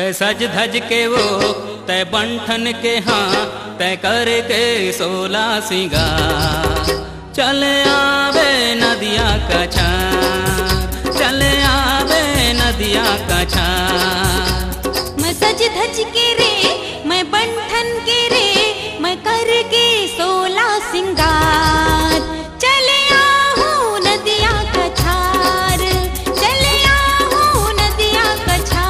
तय सज धज के वो तय बंठन के हाँ तय करके 16 सिंगार। चले आवे नदिया का छार, चले आवे नदिया का छार। मैं सज धज के रे मैं बंठन के रे मैं करके 16 सिंगार। चले आहूँ नदिया का छार, चले आहूँ नदिया का छार।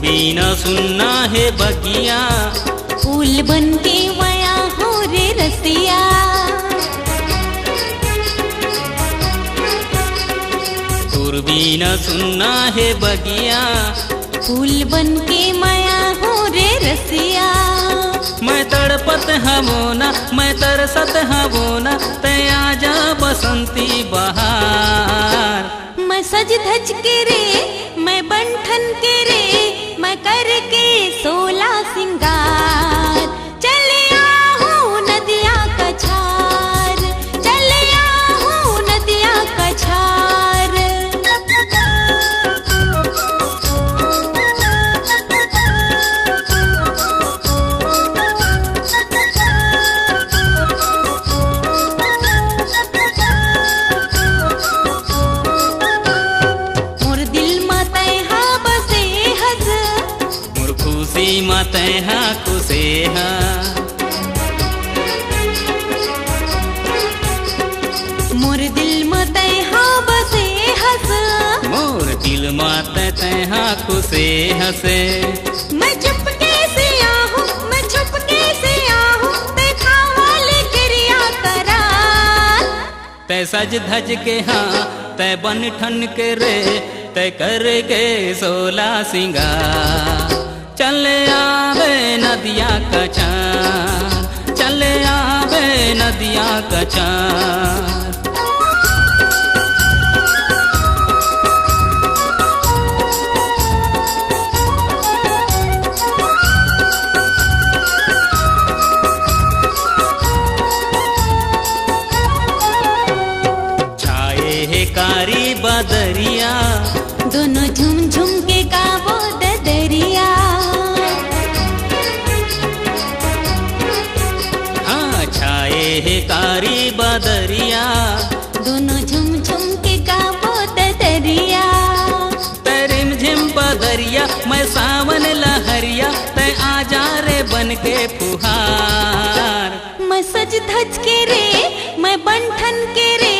बीना सुनना है बगिया, फूल बन के माया हो रे रसिया। तुरबीना सुनना है बगिया, फूल बन के माया हो रे रसिया। मैं तड़पत हवोना मैं तरसत हवोना तय आजा बसंती बहार। मैं सज धज के रे मैं बंठन के रे मैं करके 16 सिंगार। चले आहूँ नदिया का छार, चले आहूँ नदिया का छार। मतै हाँ कुसे हाँ, मोर दिल मतै हाँ बसे हस। मोर दिल मतै तै हाँ कुसे हसे। मैं चुपके से आहूँ मैं छुपके से आहूँ देखा वाले क्रिया करार। तै सज धज के हाँ तै बन ठन के रे तै करके 16 सिंगार। चले आवे नदिया का छार, चले आवे नदिया का छार। छाए है कारी बदरिया, दोनों झुम झुम के गावो ददरिया। छाए है कारी बदरिया, दोनों झुम झुम के गावो ददरिया। तै रिम झिम बदरिया मैं सावन लहरिया तै आजा रे बन के फुहार। मैं सज धज के रे मैं बंठन के रे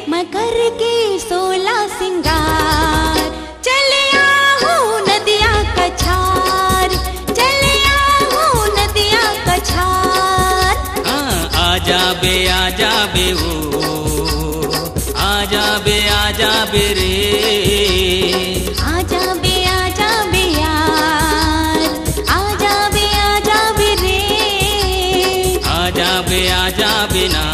मैं करके 16 सिंगार। चले आहूँ नदिया का छार, चले आहूँ नदिया का छार। आजा बे ओ, आजा बे रे। आजा बे यार, आजा बे रे। आजा बे ना।